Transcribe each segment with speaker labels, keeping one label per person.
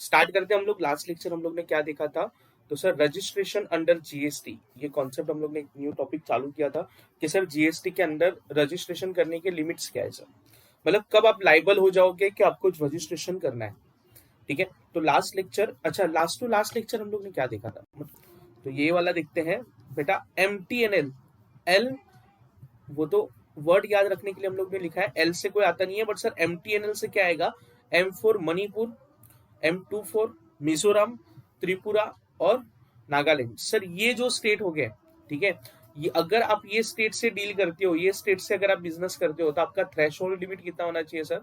Speaker 1: Start करते हैं हम लोग। लास्ट लेक्चर हम लोग ने क्या देखा था, तो सर रजिस्ट्रेशन अंडर जीएसटी, ये कॉन्सेप्ट हम लोग ने एक न्यू टॉपिक चालू किया था कि सर जीएसटी के अंदर रजिस्ट्रेशन करने के लिमिट्स क्या है सर, मतलब कब आप लाइबल हो जाओगे कि आपको रजिस्ट्रेशन करना है। ठीक है, तो लास्ट लेक्चर, अच्छा लास्ट टू लास्ट लेक्चर हम लोग ने क्या देखा था, तो ये वाला देखते हैं बेटा, MTNL। एल वो तो वर्ड याद रखने के लिए हम लोग ने लिखा है, एल से कोई आता नहीं है, बट सर MTNL से क्या आएगा, M for Manipur, M2 for Mizoram, Tripura और नागालैंड। सर ये जो स्टेट हो गए, ठीक है, ये अगर आप ये स्टेट से डील करते हो, ये स्टेट से अगर आप बिजनेस करते हो, तो आपका थ्रेशोल्ड लिमिट कितना होना चाहिए सर,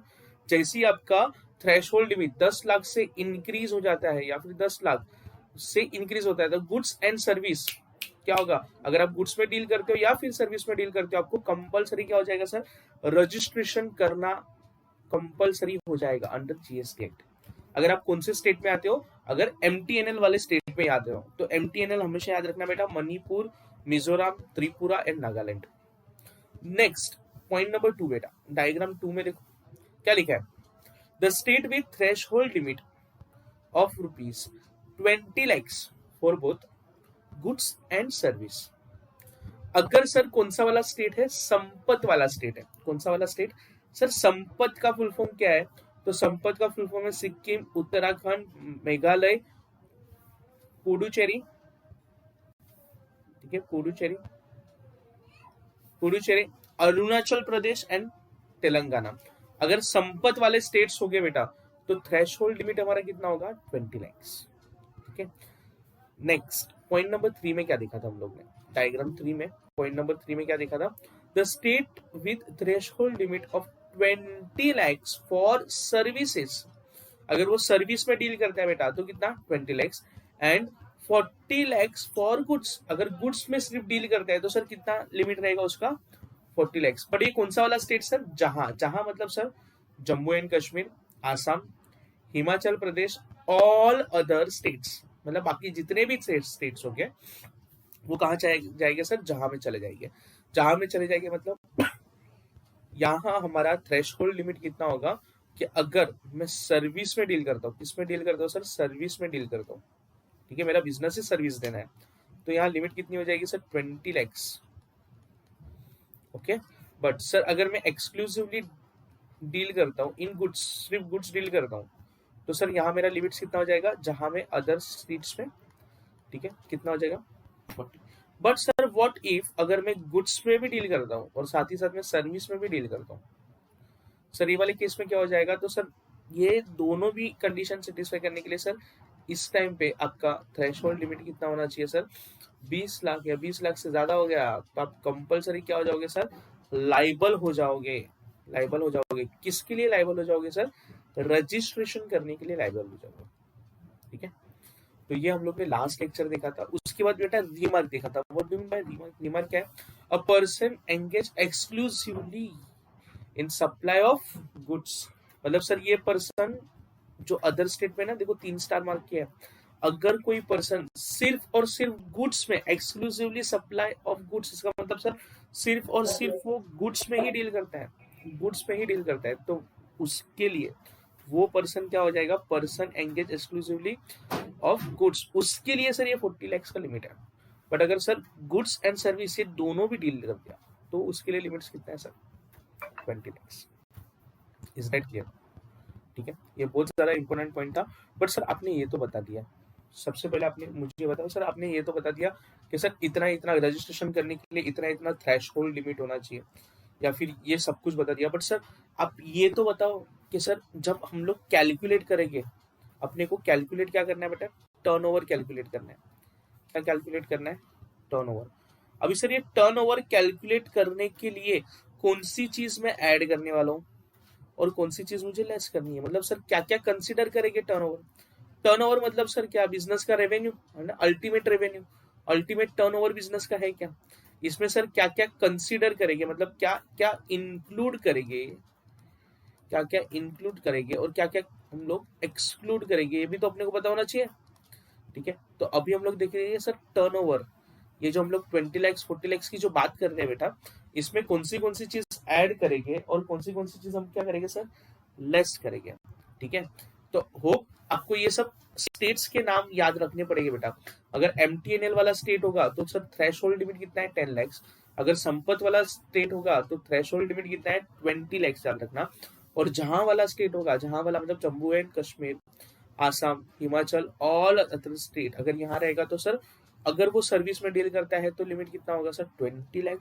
Speaker 1: जैसे ही आपका थ्रेशोल्ड लिमिट 10 लाख से इंक्रीज हो जाता है या फिर 10 लाख से इंक्रीज होता है, तो गुड्स एंड सर्विस क्या होगा, अगर आप गुड्स में डील करते हो या फिर सर्विस में डील करते हो, आपको कंपलसरी क्या हो जाएगा सर, रजिस्ट्रेशन करना कंपलसरी हो जाएगा अंडर जीएसटी एक्ट। अगर आप कौन से स्टेट में आते हो, अगर MTNL वाले स्टेट में आते हो, तो MTNL हमेशा याद रखना बेटा, Manipur, Mizoram, Tripura and Nagaland. Next point number 2 बेटा, डायग्राम 2 में देखो क्या लिखा है, the state with threshold limit of ₹20 lakhs for both goods and service. अगर सर कौन सा वाला स्टेट है, संपत वाला स्टेट है, कौन सा वाला स्टेट सर, संपत का फुल फॉर्म क्या है, तो संपत का फुल फॉर्म है सिक्किम, उत्तराखंड, मेघालय, पुडुचेरी, ठीक है, पुडुचेरी, अरुणाचल प्रदेश एंड तेलंगाना। अगर संपत वाले स्टेट्स हो गए बेटा, तो थ्रेशहोल्ड लिमिट हमारा कितना होगा, 20 lakhs। ठीक है, नेक्स्ट पॉइंट नंबर 3 में क्या देखा था हम लोग ने, डायग्राम 3 में पॉइंट नंबर 3 में क्या देखा था, the state with threshold limit of 20 lakhs for services. अगर वो सर्विस में डील करता है बेटा, तो कितना, 20 lakhs, and 40 lakhs for goods. अगर गुड्स में सिर्फ डील करता है, तो सर कितना लिमिट रहेगा उसका, 40 lakhs। बट ये कौन सा वाला स्टेट सर, जहां मतलब sir Jammu and Kashmir, Assam, Himachal Pradesh, all other states, मतलब बाकी जितने भी स्टेट्स हो गए, वो कहाँ जाएंगे सर, जहां में चले जाएंगे। जहां में चले जाएंगे मतलब यहाँ हमारा थ्रेशहोल्ड लिमिट कितना होगा, कि अगर मैं सर्विस में डील करता हूँ, किसमें डील करता हूँ सर, सर्विस में डील करता हूँ, ठीक है, मेरा बिजनेस ही सर्विस देना है, तो यहाँ लिमिट कितनी हो जाएगी sir, 20 lakhs। Okay, but sir अगर मैं एक्सक्लूसिवली डील करता हूँ इन गुड्स, सिर्फ गुड्स डील करता हूँ, तो सर यहाँ मेरा लिमिट कितना हो जाएगा, जहां में अदर स्टेट्स में, ठीक है, कितना हो जाएगा, 40। बट सर व्हाट इफ अगर मैं गुड्स में भी डील करता हूँ और साथ ही साथ में सर्विस में भी डील करता हूँ, सर ये वाले केस में क्या हो जाएगा, तो सर ये दोनों भी कंडीशन सेटिस्फाई करने के लिए सर इस टाइम पे आपका थ्रेशहोल्ड लिमिट कितना होना चाहिए सर, 20 लाख, या 20 लाख से ज्यादा हो गया तो आप कंपलसरी क्या हो जाओगे सर, लाइबल हो जाओगे। लाइबल हो जाओगे किसके लिए लाइबल हो जाओगे सर, रजिस्ट्रेशन करने के लिए लाइबल हो जाओगे। ठीक है, तो ये हम लोग ने लास्ट लेक्चर देखा था। उसके बाद बेटा रिमार्क देखा था। What do mean by remark? Remark क्या है, a person engage exclusively in supply of goods. मतलब सर ये पर्सन जो अदर स्टेट में ना, देखो 3 स्टार मार्क किया है, अगर कोई पर्सन सिर्फ और सिर्फ गुड्स में, एक्सक्लूसिवली सप्लाई ऑफ गुड्स, इसका मतलब सर सिर्फ और सिर्फ वो गुड्स में ही डील करता है, गुड्स में ही डील करता है, तो उसके लिए वो पर्सन क्या हो जाएगा, person engage exclusively of goods, उसके लिए सर ये 40 lakhs का लिमिट है। बट अगर सर गुड्स एंड सर्विस ये दोनों भी डील कर दिया, तो उसके लिए लिमिट्स कितना है sir, 20 lakhs। Is that clear? ठीक है, ये बहुत ज्यादा इंपॉर्टेंट पॉइंट था। बट सर आपने ये तो बता दिया, सबसे पहले आपने मुझे बताओ सर, आपने ये तो बता दिया कि सर इतना इतना रजिस्ट्रेशन करने के लिए इतना इतना थ्रेशहोल्ड लिमिट होना चाहिए, या फिर ये सब कुछ बता दिया। बट सर आप ये तो बताओ कि सर जब हम लोग कैलकुलेट करेंगे, अपने को कैलकुलेट क्या करना है बेटा, टर्नओवर कैलकुलेट करना है। क्या कैलकुलेट करना है, टर्नओवर। अभी सर ये टर्नओवर कैलकुलेट करने के लिए कौन सी चीज मैं ऐड करने वाला हूँ और कौन सी चीज मुझे लेस करनी है, मतलब सर क्या क्या कंसीडर करेंगे टर्नओवर। टर्नओवर मतलब सर क्या, बिजनेस का रेवेन्यू है ना, ultimate revenue, ultimate turnover business का है क्या, इसमें सर क्या क्या कंसीडर करेंगे, मतलब क्या क्या इंक्लूड करेंगे, क्या क्या इंक्लूड करेंगे और क्या क्या हम लोग एक्सक्लूड करेंगे, ये भी तो अपने को पता होना चाहिए। ठीक है, तो अभी हम लोग देखेंगे सर टर्नओवर, ये जो हम लोग 20 lakhs 40 lakhs की जो बात कर रहे हैं बेटा, इसमें कौन सी चीज ऐड करेंगे और कौन सी चीज हम क्या करेंगे सर, लेस करेंगे। ठीक है, तो होप आपको ये सब स्टेट्स के नाम याद रखने पड़ेंगे बेटा। अगर एमटीएनएल वाला स्टेट होगा तो सर थ्रेशोल्ड लिमिट कितना है 10 लाख। अगर संपत वाला स्टेट होगा तो थ्रेशोल्ड लिमिट कितना है 20 लाख, याद रखना। और जहां वाला स्टेट होगा, जहां वाला मतलब Jammu and Kashmir, Assam, Himachal, all other state, अगर यहाँ रहेगा तो सर अगर वो सर्विस में डील करता है तो लिमिट कितना होगा सर 20 लाख।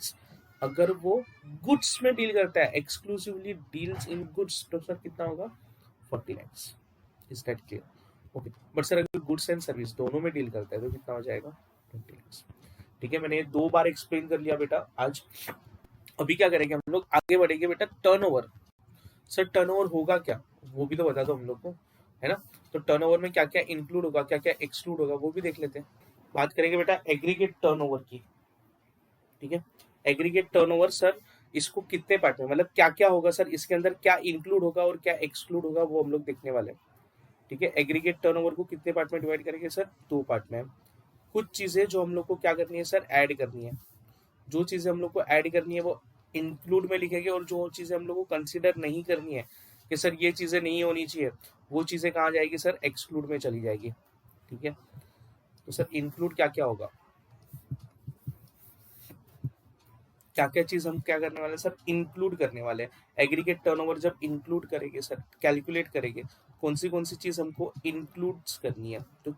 Speaker 1: अगर वो गुड्स में डील करता है, एक्सक्लूसिवली डील्स इन गुड्स, तो सर कितना होगा 40 lakh. Is that clear? Okay. But sir अगर गुड्स एंड सर्विस दोनों में डील करता है तो कितना हो जाएगा 20 लाख। ठीक है, मैंने ये 2 बार एक्सप्लेन कर लिया बेटा आज। अभी क्या करेंगे हम लोग, आगे बढ़ेंगे बेटा टर्नओवर। सर टर्नओवर होगा क्या, वो भी तो बता दो हम लोग को, है ना। तो टर्नओवर में क्या क्या इंक्लूड होगा, क्या क्या एक्सक्लूड होगा, वो भी देख लेते हैं। बात करेंगे बेटा एग्रीगेट टर्नओवर की। ठीक है, एग्रीगेट टर्नओवर सर इसको कितने पार्ट में, मतलब क्या क्या होगा सर इसके अंदर, क्या इंक्लूड होगा और क्या एक्सक्लूड होगा, वो हम लोग देखने वाले हैं। ठीक है, एग्रीगेट टर्नओवर को कितने पार्ट में डिवाइड करेंगे सर 2 पार्ट में। कुछ चीजें जो हम लोग को क्या करनी है सर, ऐड करनी है। जो चीजें हम लोग को ऐड करनी है वो इंक्लूड में लिखेंगे, और जो चीजें हम लोग को कंसिडर नहीं करनी है कि सर ये चीजें नहीं होनी चाहिए, वो चीजें कहाँ जाएगी सर, एक्सक्लूड में चली जाएगी। ठीक है, तो सर इंक्लूड क्या क्या होगा, क्या क्या चीज हम क्या करने वाले हैं सर, इंक्लूड करने वाले हैं। एग्रीगेट टर्नओवर जब इंक्लूड करेंगे सर, कैलकुलेट करेंगे कौन सी चीज हमको इंक्लूड करनी है, तो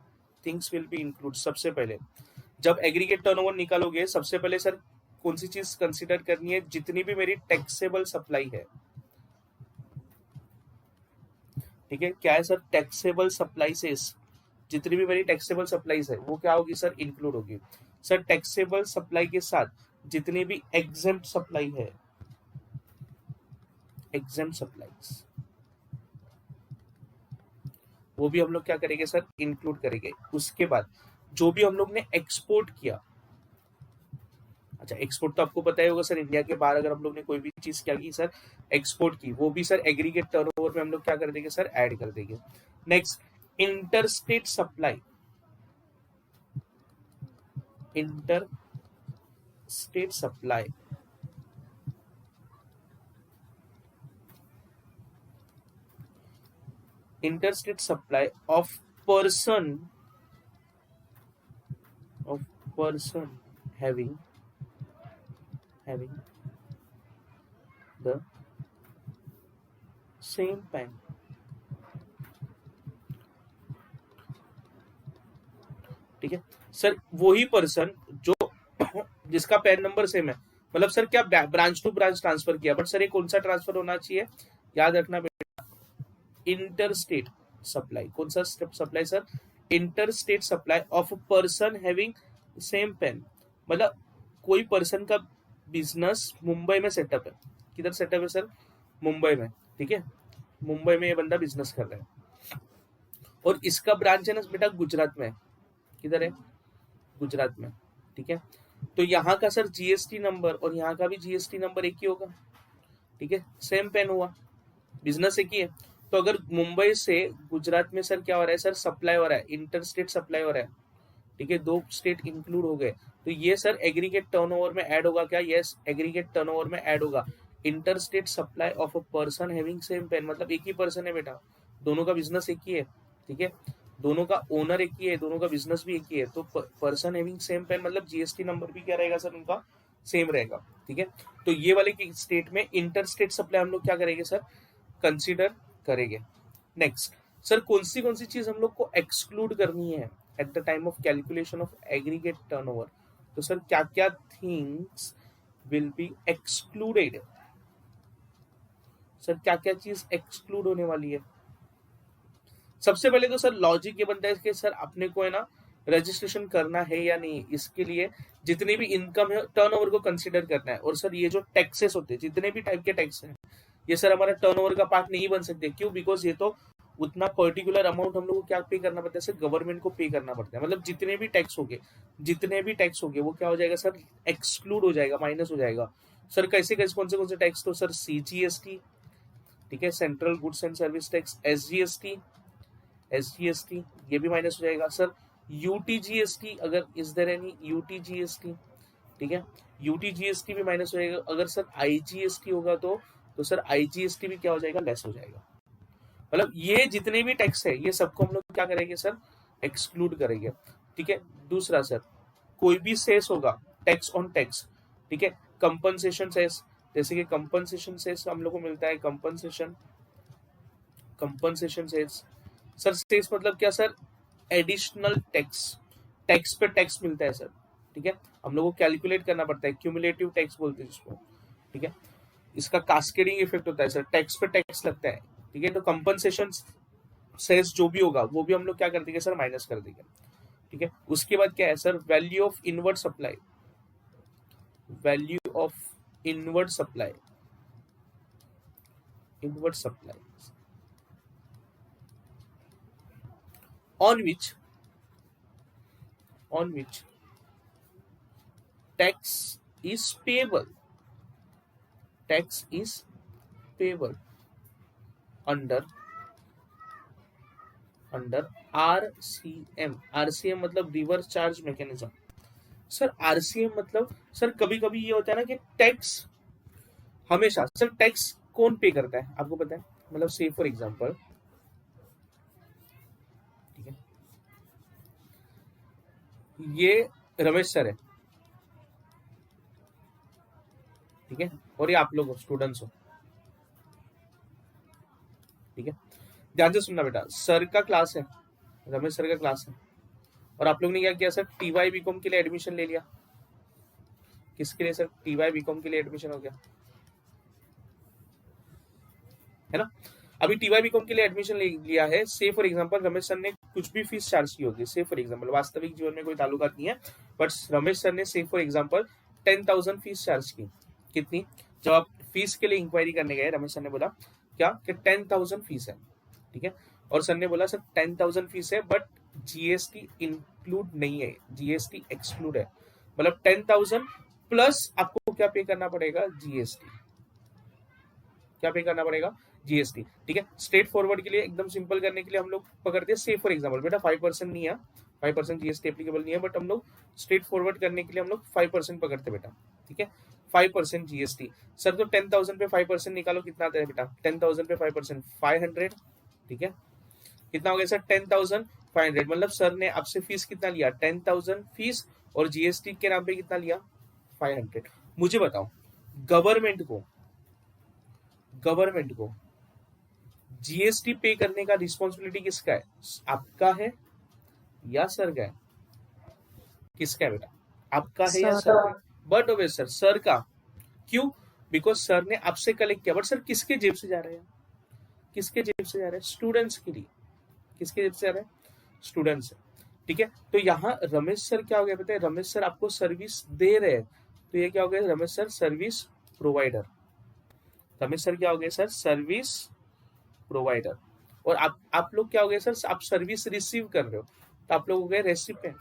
Speaker 1: थिंग्स विल बी इंक्लूड। सबसे पहले जब एग्रीगेट टर्नओवर निकालोगे, सबसे पहले सर कौन सी चीज कंसीडर करनी है, जितनी भी मेरी टैक्सेबल सप्लाई है। ठीक है, क्या है सर, टैक्सेबल सप्लाइसेस, जितनी भी मेरी टैक्सेबल सप्लाईज है वो क्या होगी सर, इंक्लूड होगी। सर टैक्सेबल सप्लाई के साथ जितनी भी एग्जेम्प्ट सप्लाई है, एग्जेम्प्ट सप्लाईज, वो भी हम लोग क्या करेंगे सर, इंक्लूड करेंगे। उसके बाद जो भी हम लोग ने एक्सपोर्ट किया, अच्छा एक्सपोर्ट तो आपको पता ही होगा सर, इंडिया के बाहर अगर हम लोग ने कोई भी चीज क्या की सर, एक्सपोर्ट की, वो भी सर एग्रीगेट टर्नओवर में हम लोग क्या कर देंगे सर, ऐड कर देंगे। Next, interstate supply, inter state supply, interstate supply of person having the same pen। ठीक है सर, वही पर्सन जो जिसका पैन नंबर सेम है, मतलब सर क्या ब्रांच टू ब्रांच ट्रांसफर किया, बट सर ये कौन सा ट्रांसफर होना चाहिए, याद रखना बेटा, इंटरस्टेट सप्लाई। कौन सा supply sir, interstate supply of person having same PAN, मतलब कोई पर्सन का बिजनेस मुंबई में सेटअप है। किधर सेटअप है सर, मुंबई में। ठीक है, मुंबई में ये बंदा बिजनेस कर रहा है, और इसका ब्रांच है ना बेटा गुजरात में। किधर है, गुजरात में। ठीक है, तो यहाँ का सर जीएसटी नंबर और यहाँ का भी जीएसटी नंबर एक ही होगा। ठीक है, सेम पेन हुआ, बिजनेस एक ही है। तो अगर मुंबई से गुजरात में सर क्या हो रहा है सर, सप्लाई हो रहा है, इंटर स्टेट सप्लाई हो रहा है। ठीक है, 2 स्टेट इंक्लूड हो गए, तो ये सर एग्रीगेट टर्नओवर में ऐड होगा क्या, यस एग्रीगेट टर्नओवर में ऐड होगा। Inter state supply of a person having same PAN, मतलब एक ही पर्सन है बेटा, दोनों का बिजनेस एक ही है। ठीक है, दोनों का ओनर एक ही है, दोनों का बिजनेस भी एक ही है, तो पर्सन हैविंग सेम पेन मतलब जीएसटी नंबर भी क्या रहेगा सर, उनका सेम रहेगा। ठीक है, तो ये वाले की स्टेट में इंटर स्टेट सप्लाई हम लोग क्या करेंगे सर, कंसीडर करेंगे। नेक्स्ट सर, कौन सी चीज हम लोग को एक्सक्लूड करनी है at the time of calculation of aggregate turnover, तो सर क्या क्या things will be excluded, sir क्या क्या चीज एक्सक्लूड होने वाली है। सबसे पहले तो सर लॉजिक ये बनता है कि सर अपने को है ना रजिस्ट्रेशन करना है या नहीं, इसके लिए जितनी भी इनकम है टर्नओवर को कंसीडर करना है। और सर ये जो टैक्सेस होते हैं, जितने भी टाइप के टैक्स हैं, ये सर हमारा टर्नओवर का पार्ट नहीं बन सकते। क्यों, बिकॉज ये तो उतना पर्टिकुलर अमाउंट हम लोग को क्या पे करना पड़ता है सर, गवर्नमेंट को पे करना पड़ता है। मतलब जितने भी टैक्स होंगे वो क्या हो जाएगा सर, एक्सक्लूड हो जाएगा, माइनस हो जाएगा। सर कैसे कैसे कौन से टैक्स, तो सर सीजीएसटी, ठीक है, central goods and service tax, SGST ये भी माइनस हो जाएगा। सर यूटीजीएसटी, अगर इज देयर एनी यूटीजीएसटी, ठीक है, यूटीजीएसटी भी माइनस हो जाएगा। अगर सर आईजीएसटी होगा तो सर आईजीएसटी भी क्या हो जाएगा, लेस हो जाएगा। मतलब ये जितने भी टैक्स है ये सबको हम लोग क्या करेंगे सर, एक्सक्लूड करेंगे। ठीक है। दूसरा सर, कोई भी सेस होगा, टैक्स ऑन टैक्स, ठीक है, कंपनसेशन सेस, जैसे कि कंपनसेशन सेस हम लोग को मिलता है, compensation compensation cess. Sir cess मतलब क्या सर, एडिशनल टैक्स, टैक्स पे टैक्स मिलता है सर। ठीक है, हम लोग को कैलकुलेट करना पड़ता है, क्यूमुलेटिव टैक्स बोलते हैं जिसको। ठीक है, इसका कास्केडिंग इफेक्ट होता है सर, टैक्स पे टैक्स लगता है। ठीक है, तो कंपनसेशन सेस जो भी होगा वो भी हम लोग क्या कर देंगे सर, माइनस कर देंगे। ठीक है, उसके बाद क्या है sir, value of inward supply, value of inward supply, inward supply on which tax is payable, tax is payable under RCM, RCM मतलब reverse charge mechanism. Sir RCM मतलब सर कभी कभी ये होता है ना कि टैक्स हमेशा, सर टैक्स कौन पे करता है आपको पता है, मतलब से फॉर एग्जांपल, ठीक है, ये रमेश सर है, ठीक है, और ये आप लोग हो, स्टूडेंट्स हो। ठीक है, ध्यान से सुनना बेटा, सर का क्लास है, रमेश सर का क्लास है, और आप लोग ने क्या किया सर, टीवाई बीकॉम के लिए एडमिशन ले लिया। किसके लिए सर, टीवाई बीकॉम के लिए एडमिशन हो गया, है ना। अभी टीवाई बीकॉम के लिए एडमिशन ले लिया है, से फॉर एग्जांपल रमेश सर ने कुछ भी फीस चार्ज की होगी, से फॉर एग्जांपल, वास्तविक जीवन में कोई ताल्लुकात नहीं है, बट रमेश सर ने से फॉर एग्जांपल 10,000 फीस चार्ज की। कितनी, जब आप फीस के लिए इंक्वायरी करने गए, रमेश सर ने बोला क्या कि 10,000 फीस है। ठीक है, और सर ने बोला सर 10,000 फीस है बट जीएसटी इंक्लूड नहीं है, जीएसटी एक्सक्लूड है, मतलब 10,000 प्लस आपको क्या पे करना पड़ेगा, जीएसटी, क्या पे करना पड़ेगा, जीएसटी। ठीक है, स्ट्रेट फॉरवर्ड के लिए एकदम सिंपल करने के लिए हम लोग पकड़ते हैं से फॉर एग्जांपल, बेटा 5% नहीं है, 5% जीएसटी एप्लीकेबल नहीं है, बट हम लोग स्ट्रेट फॉरवर्ड करने के लिए हम लोग 5% पकड़ते बेटा। ठीक है, 5% जीएसटी। सर तो 10,000 पे 5% निकालो, कितना आता है बेटा, 10,000 पे 5%, 500। ठीक है, कितना हो गया सर, 10,500, मतलब सर ने आपसे फीस कितना लिया, 10,000 फीस, और जीएसटी के नाम पे कितना लिया, 500। मुझे बताओ, गवर्नमेंट को, गवर्नमेंट को जीएसटी पे करने का रिस्पॉन्सिबिलिटी किसका है, आपका है या सर का है, किसका है बेटा, आपका है या सर का है, बट ओबे सर, सर का। क्यों, बिकॉज सर ने आपसे कलेक्ट किया, बट सर किसके जेब से जा रहे हैं, किसके जेब से जा रहे हैं, स्टूडेंट्स के लिए, किसके जेब से जा रहे हैं, स्टूडेंट्स से। ठीक है, तो यहाँ रमेश सर क्या हो गया पता है, रमेश सर आपको सर्विस दे रहे हैं, तो ये क्या हो गया, Ramesh sir service provider, Ramesh sir क्या हो गया सर, सर्विस प्रोवाइडर। और आप लोग क्या हो गए सर, आप सर्विस रिसीव कर रहे हो, तो आप लोग हो गए रेसिपिएंट,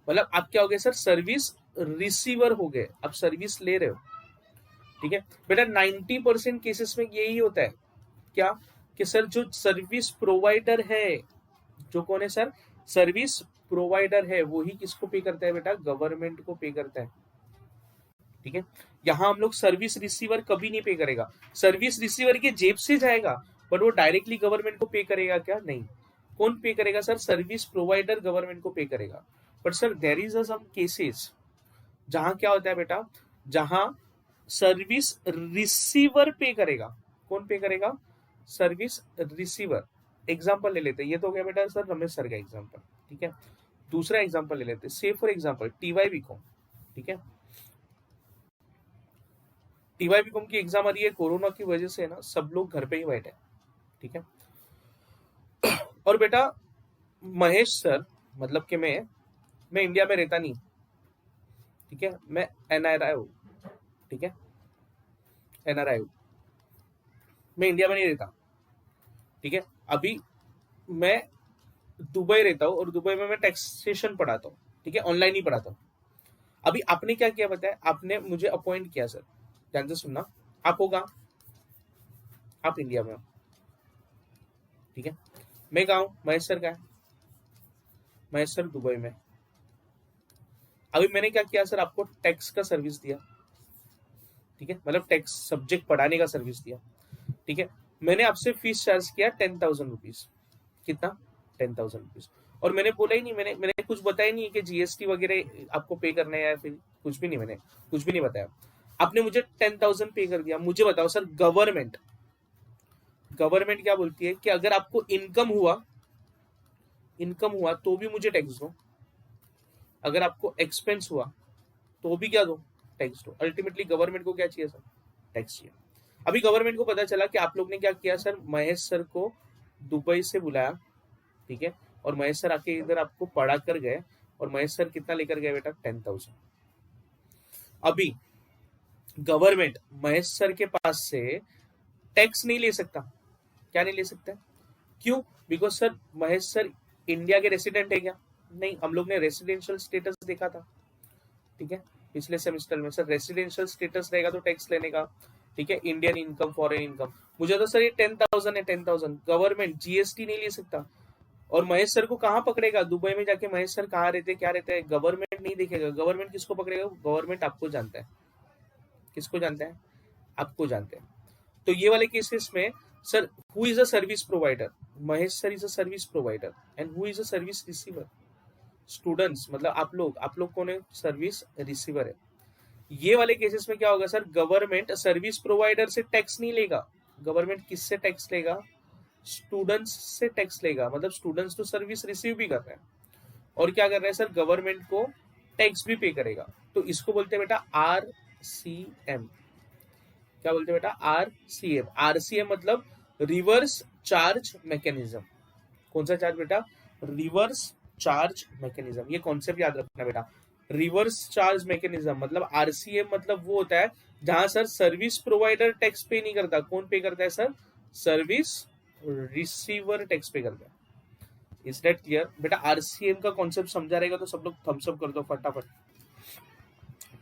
Speaker 1: मतलब आप क्या हो गए सर, सर्विस रिसीवर हो गए, आप सर्विस ले रहे हो। ठीक है बेटा, 90% केसेस में यही होता है, क्या कि सर जो सर्विस प्रोवाइडर है, जो कौन है सर, सर्विस प्रोवाइडर है, वो ही किसको पे करता है बेटा, गवर्नमेंट को पे करता है। ठीक है, यहां हम लोग सर्विस रिसीवर कभी नहीं पे करेगा, सर्विस रिसीवर के जेब से जाएगा, बट वो डायरेक्टली गवर्नमेंट को पे करेगा क्या, नहीं। कौन पे करेगा सर, सर्विस प्रोवाइडर गवर्नमेंट को पे करेगा। But sir there is some cases जहां क्या होता है बेटा, जहां सर्विस रिसीवर पे करेगा, कौन पे करेगा, सर्विस रिसीवर। एग्जाम्पल ले लेते हैं, ये तो हो गया बेटा सर रमेश सर का एग्जाम्पल। ठीक है, दूसरा एग्जाम्पल ले लेते हैं, से फॉर एग्जाम्पल टीवाई बीकॉम। ठीक है, टीवाई बीकॉम की एग्जाम आ रही है, कोरोना की वजह से ना सब लोग घर पे ही बैठे हैं। ठीक है, और बेटा महेश सर, मतलब कि मैं इंडिया में रहता नहीं, ठीक है, मैं एनआरआई हूँ। ठीक है, एनआरआई हूँ, मैं इंडिया में नहीं रहता। ठीक है, अभी मैं दुबई रहता हूँ, और दुबई में मैं टैक्सेशन पढ़ाता हूँ। ठीक है, ऑनलाइन ही पढ़ाता हूँ। अभी आपने क्या किया बताया, आपने मुझे अपॉइंट किया सर, ध्यान से सुनना, आप होगा, आप इंडिया में हो। ठीक है, मैं कहा हूँ, महेश सर का है, महेश सर दुबई में। अभी मैंने क्या किया सर, आपको टैक्स का सर्विस दिया। ठीक है, मतलब टैक्स सब्जेक्ट पढ़ाने का सर्विस दिया। ठीक है, मैंने आपसे फीस चार्ज किया 10,000 रुपीज, कितना 10,000 रुपीज, और मैंने बोला ही नहीं, मैंने कुछ बताया नहीं कि जीएसटी वगैरह आपको पे करना है या फिर कुछ भी नहीं, मैंने कुछ भी नहीं बताया, आपने मुझे 10,000 पे कर दिया। मुझे बताओ सर, गवर्नमेंट गवर्नमेंट क्या बोलती है कि अगर आपको इनकम हुआ तो भी मुझे टैक्स दो, अगर आपको एक्सपेंस हुआ तो भी क्या दो, टैक्स दो। अल्टीमेटली गवर्नमेंट को क्या चाहिए सर, टैक्स चाहिए। अभी गवर्नमेंट को पता चला कि आप लोग ने क्या किया सर, महेश सर को दुबई से बुलाया, ठीक है, और महेश सर आके इधर आपको पढ़ा कर गए, और महेश सर कितना लेकर गए बेटा, 10,000। अभी गवर्नमेंट महेश सर के पास से टैक्स नहीं ले सकता, क्या नहीं ले सकता, क्यों, because sir Mahesh sir India के रेसिडेंट है क्या, नहीं, हम लोग ने रेसिडेंशियल स्टेटस देखा था, ठीक है, पिछले सेमेस्टर में सर रेसिडेंशियल स्टेटस रहेगा तो टैक्स लेने का, ठीक है, इंडियन इनकम फॉरेन इनकम। मुझे तो सर ये 10,000 है, 10,000 गवर्नमेंट जीएसटी नहीं ले सकता, और महेश सर को कहाँ पकड़ेगा, दुबई में जाके महेश सर कहाँ रहते क्या रहते हैं, गवर्नमेंट नहीं देखेगा, गवर्नमेंट किसको पकड़ेगा, गवर्नमेंट आपको जानता है, किसको जानता है, आपको जानते हैं। तो ये वाले केसेस में sir who is a service provider, Mahesh sir is a service provider, and who is a service receiver, students, मतलब आप लोग कौन है, सर्विस रिसीवर है। ये वाले केसेस में क्या होगा सर, गवर्नमेंट सर्विस प्रोवाइडर से टैक्स नहीं लेगा, गवर्नमेंट किससे टैक्स लेगा, स्टूडेंट्स से टैक्स लेगा, मतलब स्टूडेंट्स तो सर्विस रिसीव भी कर रहे हैं, और क्या कर रहे हैं सर, गवर्नमेंट को टैक्स भी पे करेगा। तो इसको बोलते हैं बेटा RCM, क्या बोलते हैं बेटा, RCM मतलब रिवर्स चार्ज मैकेनिज्म। कौन सा चार्ज बेटा, रिवर्स चार्ज मैकेनिज्म, ये कॉन्सेप्ट याद रखना बेटा। रिवर्स चार्ज मैकेनिज्म मतलब RCM मतलब वो होता है जहां सर सर्विस प्रोवाइडर टैक्स पे नहीं करता, कौन पे करता है सर, सर्विस रिसीवर टैक्स पे करता है। इज दैट क्लियर बेटा, RCM का कॉन्सेप्ट समझा रहेगा तो सब लोग थम्स अप कर दो फटाफट,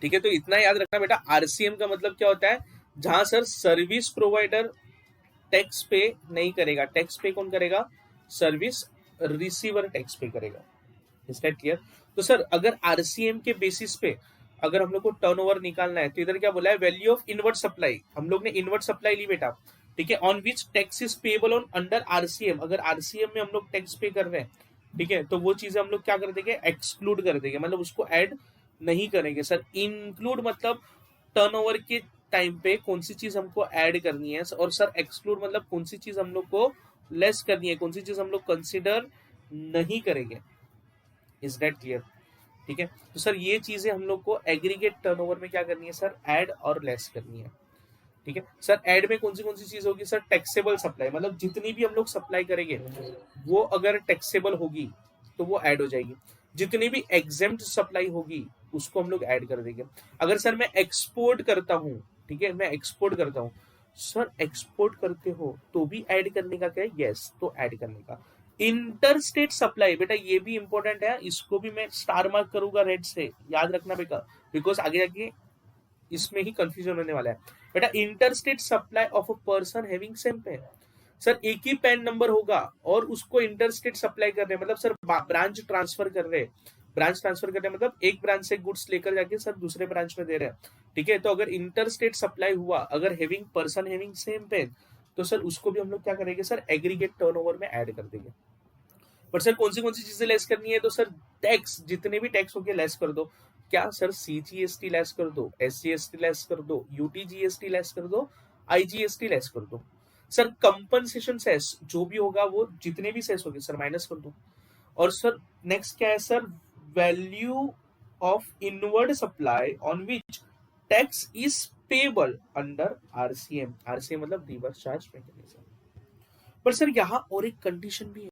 Speaker 1: ठीक है। तो इतना याद रखना बेटा, RCM का मतलब क्या होता है, जहां सर सर्विस प्रोवाइडर टैक्स पे नहीं करेगा, टैक्स पे कौन करेगा, सर्विस रिसीवर टैक्स पे करेगा। Is that clear. तो सर अगर आरसीएम के बेसिस पे अगर हम लोग को टर्नओवर निकालना है, तो इधर क्या बोला है, वैल्यू ऑफ इनवर्ट सप्लाई, हम लोग ने इनवर्ट सप्लाई ली बेटा, ठीक है, on which tax is payable on under RCM, अगर आरसीएम में हम लोग टैक्स पे कर रहे हैं, ठीक है, तो वो चीजें हम लोग क्या कर देंगे, एक्सक्लूड कर देंगे, मतलब उसको ऐड नहीं करेंगे सर। इंक्लूड मतलब टर्नओवर के टाइम पे कौन सी चीज हमको ऐड करनी है, और सर एक्सक्लूड मतलब कौन सी चीज हम लोग को लेस करनी है, कौन सी चीज हम लोग कंसिडर नहीं करेंगे। इज दैट क्लियर, ठीक है। तो सर ये चीजें हम लोग को एग्रीगेट टर्नओवर में क्या करनी है सर, ऐड और लेस करनी है, ठीक है। सर ऐड में कौन सी चीज होगी सर, टैक्सेबल सप्लाई, मतलब जितनी भी हम लोग सप्लाई करेंगे वो अगर टैक्सेबल होगी तो वो ऐड हो जाएगी, जितनी भी एग्जेम्प्ट सप्लाई होगी उसको हम लोग ऐड कर देंगे। अगर सर मैं एक्सपोर्ट करता हूँ, ठीक है, मैं एक्सपोर्ट करता हूँ, सर एक्सपोर्ट करते हो तो भी ऐड करने का क्या है, यस, तो ऐड करने का। इंटर स्टेट सप्लाई बेटा ये भी इंपॉर्टेंट है, इसको भी मैं स्टार मार्क करूंगा रेड से, याद रखना बेटा, बिकॉज आगे जाके इसमें ही कंफ्यूजन होने वाला है बेटा। Inter state supply of a person having same PAN, sir एक ही पैन नंबर होगा और उसको इंटर स्टेट सप्लाई कर रहे हैं, मतलब सर ब्रांच ट्रांसफर कर रहे हैं, ब्रांच ट्रांसफर कर रहे हैं मतलब एक ब्रांच से गुड्स लेकर जाके सर दूसरे ब्रांच में दे रहे हैं, ठीक है। तो अगर इंटर स्टेट सप्लाई हुआ, अगर having person having same PAN, तो सर उसको भी हम लोग क्या करेंगे सर, एग्रीगेट टर्नओवर में ऐड कर देंगे। पर सर कौन सी चीजें लेस करनी है, तो सर टैक्स, जितने भी टैक्स होके लेस कर दो, क्या सर, CGST लेस कर दो, SGST लेस कर दो, UTGST लेस कर दो, IGST लेस कर दो। सर कंपनसेशन सेस जो भी होगा वो जितने भी सेस होंगे सर माइनस कर दो। और सर नेक्स्ट क्या है sir, value of inward supply on which tax is payable under RCM, RCM मतलब रिवर्स चार्ज मैकेनिज्म। पर सर यहाँ और एक कंडीशन भी है,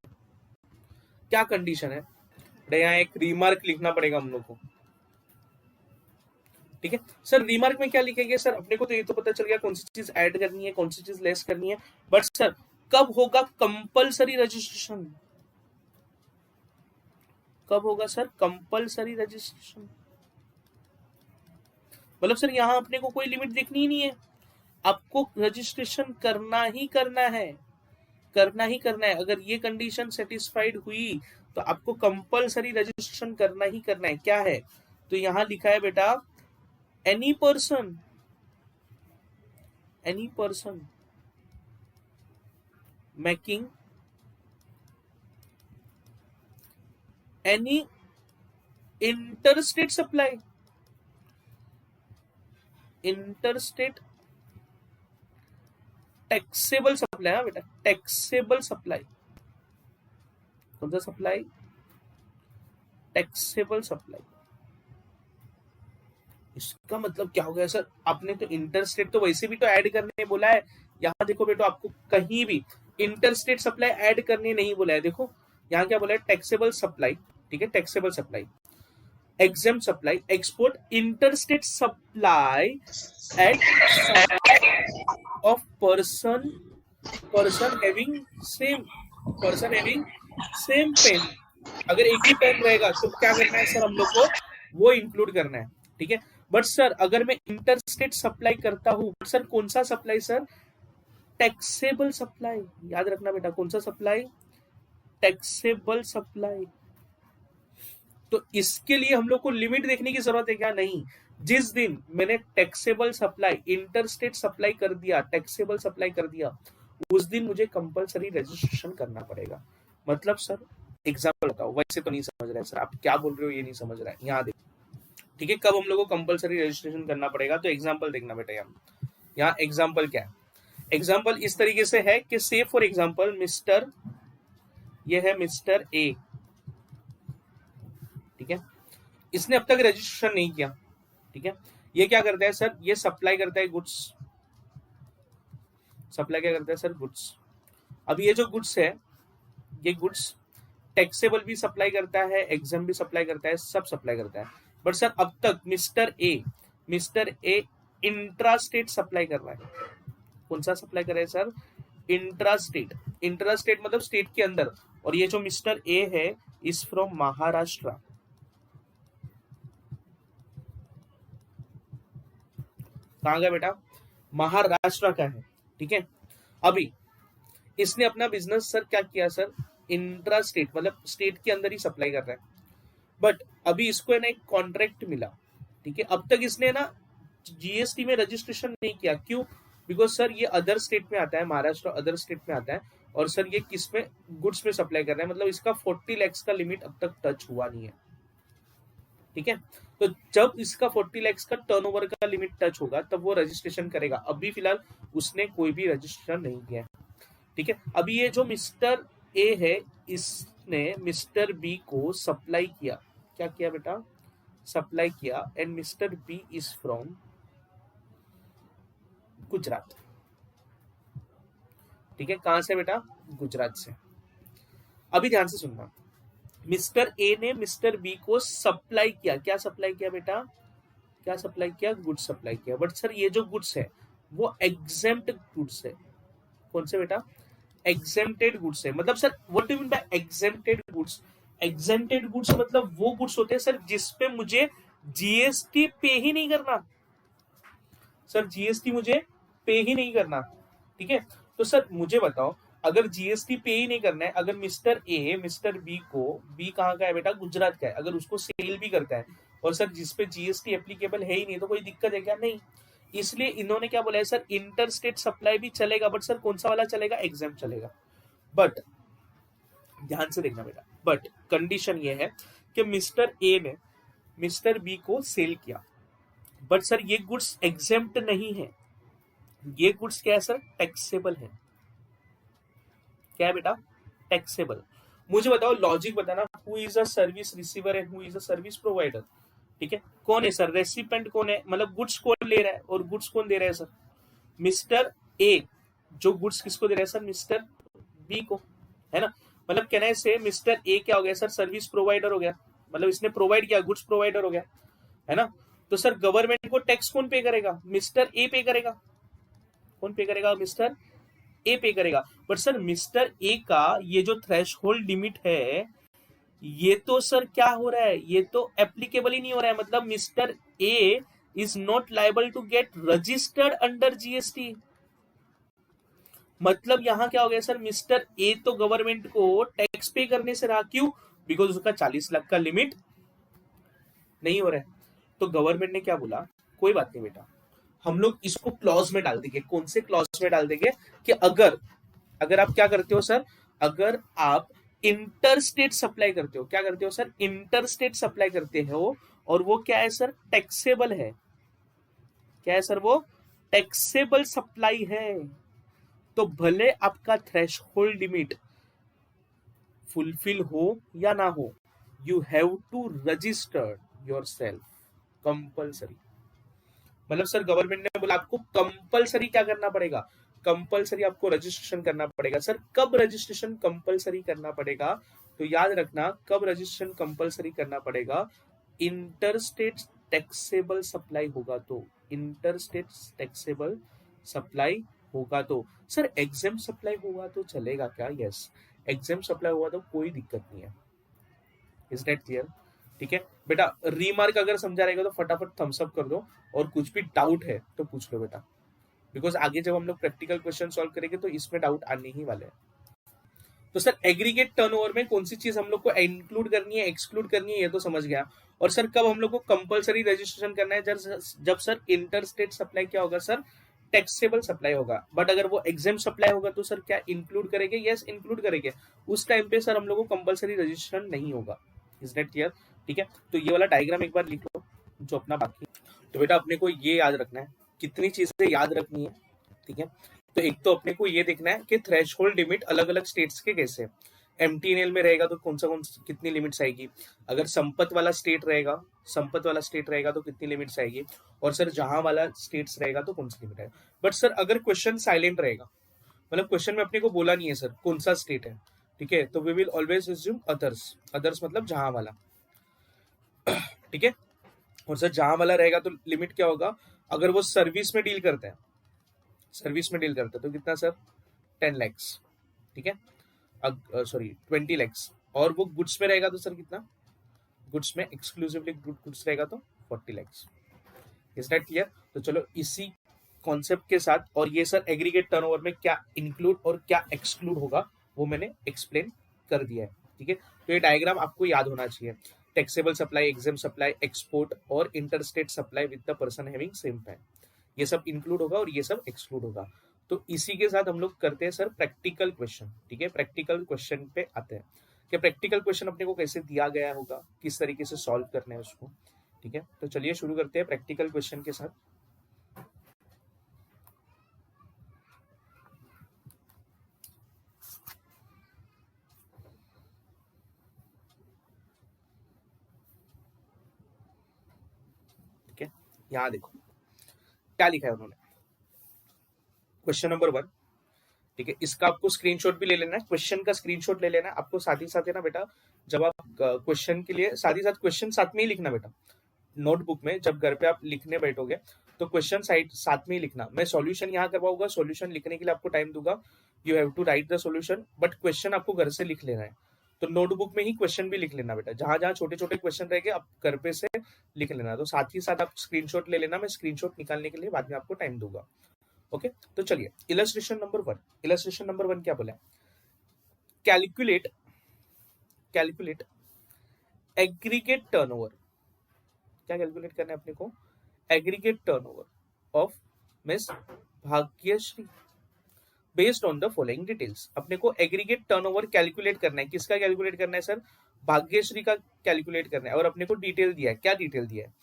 Speaker 1: क्या कंडीशन है, यहाँ एक रिमार्क लिखना पड़ेगा हम लोग को, ठीक है। सर रिमार्क में क्या लिखेंगे सर, अपने को तो ये तो पता चल गया कौन सी चीज ऐड करनी है, कौन सी चीज लेस करनी है, बट सर कब होगा कंपलसरी रजिस्ट्रेशन, कब होगा सर कंपलसरी रजिस्ट्रेशन, मतलब सर यहाँ अपने को कोई लिमिट देखनी ही नहीं है, आपको रजिस्ट्रेशन करना ही करना है, करना ही करना है। अगर ये कंडीशन सेटिस्फाइड हुई तो आपको कंपलसरी रजिस्ट्रेशन करना ही करना है। क्या है, तो यहां लिखा है बेटा, any person making any interstate supply, interstate taxable supply, हाँ बेटा टैक्सेबल सप्लाई, कौन सा सप्लाई, टैक्सेबल सप्लाई। इसका मतलब क्या हो गया सर, आपने तो इंटरस्टेट तो वैसे भी तो ऐड करने बोला है, यहाँ देखो बेटो आपको कहीं भी इंटरस्टेट सप्लाई ऐड करने नहीं बोला है, देखो यहाँ क्या बोला है, टैक्सेबल सप्लाई, ठीक है, taxable supply, exempt supply, export, interstate supply at of person having same PAN. अगर एक ही पेन रहेगा तो क्या करना है सर, हम लोग को वो इंक्लूड करना है, ठीक है। बट सर अगर मैं इंटरस्टेट सप्लाई करता हूं, सर कौन सा सप्लाई सर, टैक्सेबल सप्लाई, याद रखना बेटा कौन सा सप्लाई, टैक्सेबल सप्लाई। तो इसके लिए हम लोग को लिमिट देखने की जरूरत है क्या, नहीं। जिस दिन मैंने टैक्सेबल सप्लाई, इंटरस्टेट सप्लाई कर दिया, टैक्सेबल सप्लाई कर दिया, उस दिन मुझे कंपलसरी रजिस्ट्रेशन करना पड़ेगा। मतलब सर एग्जाम्पल बताओ, वैसे तो नहीं समझ रहे सर, आप क्या बोल रहे हो ये नहीं समझ रहा है, यहाँ देखो, ठीक है, कब हम लोग को कंपलसरी रजिस्ट्रेशन करना पड़ेगा, तो एग्जाम्पल देखना बेटा। यहाँ एग्जाम्पल क्या है, एग्जाम्पल इस तरीके से है कि से फॉर एग्जाम्पल मिस्टर, ये है मिस्टर ए, ठीक है, इसने अब तक रजिस्ट्रेशन नहीं किया, ठीक है। ये क्या करता है सर, ये सप्लाई करता है गुड्स, सप्लाई क्या करता है सर, गुड्स। अब ये जो गुड्स है, ये गुड्स टैक्सेबल भी सप्लाई करता है, एग्जाम भी सप्लाई करता है, सब सप्लाई करता है। बट सर अब तक मिस्टर ए इंट्रास्टेट सप्लाई कर रहा है, कौन सा सप्लाई कर रहा है सर, इंट्रास्टेट, इंट्रास्टेट मतलब स्टेट के अंदर। और ये जो मिस्टर ए है इज फ्रॉम महाराष्ट्र, कहां का बेटा, महाराष्ट्र का है, ठीक है। अभी इसने अपना बिजनेस सर क्या किया सर, इंट्रा स्टेट मतलब स्टेट के अंदर ही सप्लाई कर रहा है। बट अभी इसको है ना एक कॉन्ट्रैक्ट मिला, ठीक है। अब तक इसने ना जीएसटी में रजिस्ट्रेशन नहीं किया, क्यों, बिकॉज सर ये अदर स्टेट में आता है, महाराष्ट्र अदर स्टेट में आता है, और सर ये किस में, गुड्स में सप्लाई कर रहा है, मतलब इसका 40 लाख का लिमिट अब तक टच हुआ नहीं है, ठीक है। तो जब इसका 40 लाख का टर्नओवर का लिमिट टच होगा तब वो रजिस्ट्रेशन करेगा, अभी फिलहाल उसने कोई भी रजिस्ट्रेशन नहीं किया है, ठीक है। अभी ये जो मिस्टर ए है, इसने मिस्टर बी को सप्लाई किया, क्या किया बेटा, सप्लाई किया, and mister B is from Gujarat, ठीक है, कहां से बेटा, गुजरात से। अभी ध्यान से सुनना, मिस्टर ए ने मिस्टर बी को सप्लाई किया, क्या सप्लाई किया बेटा, क्या सप्लाई किया, गुड्स सप्लाई किया। बट सर ये जो गुड्स है वो एग्जेम्प्ट गुड्स है, कौन से बेटा, एग्जेम्प्टेड गुड्स है। मतलब sir what do you mean by exempted goods, exempted goods मतलब वो गुड्स होते हैं सर जिसपे मुझे जीएसटी पे ही नहीं करना, सर जीएसटी मुझे पे ही नहीं करना, ठीक है। तो सर मुझे बताओ, अगर जीएसटी पे ही नहीं करना है, अगर मिस्टर ए मिस्टर बी को, बी कहाँ का है बेटा, गुजरात का है, अगर उसको सेल भी करता है और सर जिसपे जीएसटी एप्लीकेबल है ही नहीं, तो कोई दिक्कत है क्या, नहीं। इसलिए इन्होंने क्या बोला है सर, इंटरस्टेट सप्लाई भी चलेगा, बट सर कौन सा वाला चलेगा, एग्जाम चलेगा। बट ध्यान से देखना बेटा, बट कंडीशन ये है कि मिस्टर ए ने मिस्टर बी को सेल किया, बट सर ये गुड्स एग्जेम्प्ट नहीं है, ये गुड्स क्या है सर, टैक्सेबल है, क्या है बेटा, टैक्सेबल। मुझे बताओ, लॉजिक बताना, who is a service receiver and who is a service provider, ठीक है। कौन है सर, रेसिपेंट कौन है, मतलब गुड्स कौन ले रहा है और गुड्स कौन दे रहा है सर, मिस्टर ए, जो गुड्स किसको दे रहा है सर, मिस्टर बी को, है ना। मतलब कहने से मिस्टर ए क्या हो गया सर, सर्विस प्रोवाइडर हो गया, मतलब इसने प्रोवाइड किया, गुड्स प्रोवाइडर हो गया, है ना। तो सर गवर्नमेंट को टैक्स कौन पे करेगा, मिस्टर ए पे करेगा, कौन पे करेगा, मिस्टर ए पे करेगा। बट सर मिस्टर ए का ये जो थ्रेशहोल्ड लिमिट है, ये तो सर क्या हो रहा है, ये तो एप्लीकेबल ही नहीं हो रहा है, मतलब mister A is not liable to get registered under GST. मतलब यहां क्या हो गया सर, मिस्टर ए तो गवर्नमेंट को टैक्स पे करने से रहा, क्यों, बिकॉज उसका 40 लाख का लिमिट नहीं हो रहा है। तो गवर्नमेंट ने क्या बोला, कोई बात नहीं बेटा, हम लोग इसको क्लॉज में डाल देंगे, कौन से क्लॉज में डाल देंगे, कि अगर अगर आप क्या करते हो सर, अगर आप इंटरस्टेट सप्लाई करते हो, क्या करते हो सर, इंटरस्टेट सप्लाई करते हो, और वो क्या है सर, टैक्सेबल है। क्या है सर, वो टैक्सेबल सप्लाई है। तो भले आपका थ्रेशहोल्ड लिमिट फुलफिल हो या ना हो, you have to register yourself compulsory. मतलब सर गवर्नमेंट ने बोला आपको कंपल्सरी क्या करना पड़ेगा, कंपल्सरी आपको रजिस्ट्रेशन करना पड़ेगा। सर कब रजिस्ट्रेशन कंपल्सरी करना पड़ेगा, तो याद रखना कब रजिस्ट्रेशन कंपल्सरी करना पड़ेगा, इंटरस्टेट टैक्सेबल सप्लाई होगा तो, इंटरस्टेट टैक्सेबल सप्लाई होगा तो। सर एग्जाम सप्लाई होगा तो चलेगा क्या, यस एग्जाम सप्लाई हुआ तो कोई दिक्कत नहीं है। Is that clear? ठीक है बेटा, रीमार्क अगर समझा रहेगा तो फटाफट थम्स अप कर दो, और कुछ भी डाउट है तो पूछ लो बेटा, बिकॉज आगे जब हम लोग प्रैक्टिकल क्वेश्चन सॉल्व करेंगे तो इसमें डाउट आने ही वाले हैं। तो सर एग्रीगेट टर्नओवर में कौन सी चीज हम लोग को इंक्लूड करनी है, एक्सक्लूड करनी है, ये तो समझ गया। और सर कब हम लोग को कंपलसरी रजिस्ट्रेशन करना है, जब सर इंटरस्टेट सप्लाई क्या होगा सर, टैक्सेबल सप्लाई होगा। बट अगर वो एग्जाम सप्लाई होगा तो सर क्या इंक्लूड करेंगे, यस इंक्लूड करेंगे। उस टाइम पे सर हम लोग को कंपलसरी रजिस्ट्रेशन नहीं होगा। Is that clear? ठीक है, तो ये वाला डायग्राम एक बार लिख लो जो अपना बाकी। तो बेटा अपने को ये याद रखना है, कितनी चीजें याद रखनी है, ठीक है। तो एक तो अपने को ये देखना है कि थ्रेशहोल्ड लिमिट अलग अलग स्टेट्स के कैसे, एमटीएनएल में रहेगा तो कौन सा कितनी लिमिट्स आएगी, अगर संपत वाला स्टेट रहेगा, संपत वाला स्टेट रहेगा तो कितनी लिमिट्स आएगी, और सर जहां वाला स्टेट्स रहेगा तो कौन सी लिमिट आएगा। बट सर अगर क्वेश्चन साइलेंट रहेगा, मतलब क्वेश्चन में अपने को बोला नहीं है सर कौन सा स्टेट है, ठीक है, तो we will always assume others, others मतलब जहां वाला, ठीक है। और सर जहां वाला रहेगा तो लिमिट क्या होगा, अगर वो सर्विस में डील करते हैं, सर्विस में डील करते हैं तो कितना सर, 10 लैक्स, ठीक है, सॉरी 20 लैक्स। और वो गुड्स में रहेगा तो सर कितना, गुड्स में एक्सक्लूसिवली गुड्स रहेगा तो 40 लैक्स। Is that clear? तो चलो इसी कॉन्सेप्ट के साथ, और ये सर एग्रीगेट टर्नओवर में क्या इंक्लूड और क्या एक्सक्लूड होगा वो मैंने एक्सप्लेन कर दिया है, ठीक है। तो ये डायग्राम आपको याद होना चाहिए, taxable supply, exam supply, export और interstate supply with the person having same PAN, ये सब इंक्लूड होगा और ये सब एक्सक्लूड होगा। तो इसी के साथ हम लोग करते हैं सर प्रैक्टिकल क्वेश्चन, ठीक है। प्रैक्टिकल क्वेश्चन पे आते हैं कि प्रैक्टिकल क्वेश्चन अपने को कैसे दिया गया होगा, किस तरीके से सॉल्व करना है उसको, ठीक है। तो चलिए शुरू करते हैं प्रैक्टिकल क्वेश्चन के साथ। ठीक है, यहां देखो क्या लिखा है उन्होंने, क्वेश्चन नंबर 1, ठीक है। इसका आपको स्क्रीनशॉट भी ले लेना है, क्वेश्चन का स्क्रीनशॉट ले लेना है आपको, साथ ही साथ है ना बेटा, जब आप क्वेश्चन के लिए साथ ही साथ क्वेश्चन साथ में ही लिखना बेटा, नोटबुक में जब घर पे आप लिखने बैठोगे तो क्वेश्चन साथ में ही लिखना। मैं सॉल्यूशन यहाँ करवाऊंगा, सॉल्यूशन लिखने के लिए आपको टाइम दूंगा, you have to write the solution, but question आपको घर से लिख लेना है। तो नोटबुक में ही क्वेश्चन भी लिख लेना बेटा, जहां जहां छोटे छोटे क्वेश्चन रहेंगे आप घर पे से लिख लेना। तो साथ ही साथ आप स्क्रीनशॉट ले लेना, मैं स्क्रीनशॉट निकालने के लिए बाद में आपको टाइम दूंगा, ओके। तो चलिए इलस्ट्रेशन नंबर 1, इलस्ट्रेशन नंबर 1 क्या बोला है, कैलकुलेट, कैलकुलेट एग्रीगेट टर्नओवर, क्या कैलकुलेट करना है अपने को, aggregate turnover of miss Bhagyashree based on the following details. अपने को एग्रीगेट टर्नओवर कैलकुलेट करना है, किसका कैलकुलेट करना है सर, भाग्यश्री का कैलकुलेट करना है। और अपने को डिटेल दिया है, क्या डिटेल दिया है,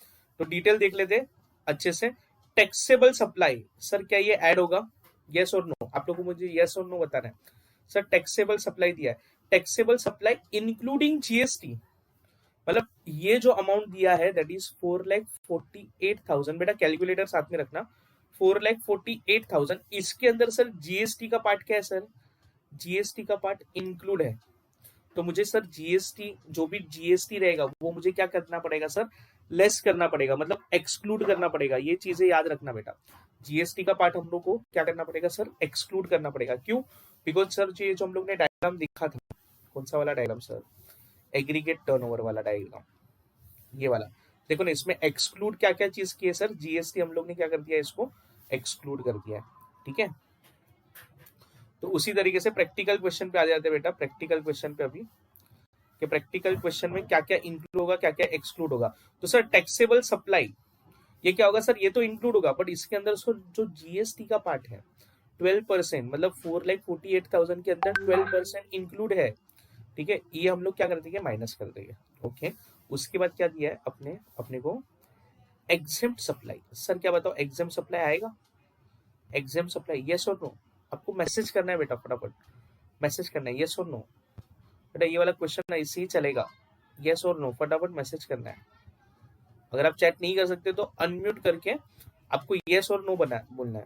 Speaker 1: तो डिटेल देख लेते हैं अच्छे से। टैक्सेबल सप्लाई, सर क्या ये ऐड होगा, यस और नो, आप लोगों को मुझे यस और नो बताना है। सर टैक्सेबल सप्लाई दिया है, टैक्सेबल सप्लाई इंक्लूडिंग जीएसटी, मतलब ये जो अमाउंट दिया है दैट इज 4,48,000, बेटा कैलकुलेटर साथ में रखना, 4,48,000। इसके अंदर सर जीएसटी का पार्ट क्या है सर, जीएसटी का पार्ट इंक्लूड है, तो मुझे सर जीएसटी, जो भी जीएसटी रहेगा वो मुझे क्या करना पड़ेगा सर, लेस करना पड़ेगा, मतलब एक्सक्लूड करना पड़ेगा। ये चीजें याद रखना बेटा, जीएसटी का पार्ट हम लोग को क्या करना पड़ेगा सर, एक्सक्लूड करना पड़ेगा। क्यों, बिकॉज सर ये जो हम लोग ने डायग्राम देखा था, कौन सा वाला डायग्राम सर, एग्रीगेट टर्नओवर वाला डायग्राम, ये वाला देखो ना, इसमें एक्सक्लूड क्या क्या चीज की है सर, जीएसटी हम लोग ने क्या कर दिया, इसको एक्सक्लूड कर दिया है, ठीक है। तो उसी तरीके से प्रैक्टिकल क्वेश्चन पे आ जाते हैं बेटा, प्रैक्टिकल क्वेश्चन पे अभी, कि प्रैक्टिकल क्वेश्चन में क्या क्या इंक्लूड होगा, क्या क्या एक्सक्लूड होगा। तो सर टैक्सेबल सप्लाई ये क्या होगा सर, ये तो इंक्लूड होगा, बट इसके अंदर जो जीएसटी का पार्ट है, 12%, मतलब 4,48,000 के अंदर 12% इंक्लूड है, ठीक है। ये हम लोग क्या कर देंगे, माइनस कर देंगे, ओके। उसके बाद क्या दिया है अपने को, एग्जेम्प्ट सप्लाई। सर क्या बताओ, एग्जेम्प्ट सप्लाई आएगा? एग्जेम्प्ट सप्लाई, यस और नो? आपको मैसेज करना है बेटा, फटाफट मैसेज करना है, यस और नो। बेटा ये वाला क्वेश्चन ऐसे ही चलेगा, यस और नो, फटाफट मैसेज करना है। अगर आप चैट नहीं कर सकते तो अनम्यूट करके आपको यस और नो बोलना है।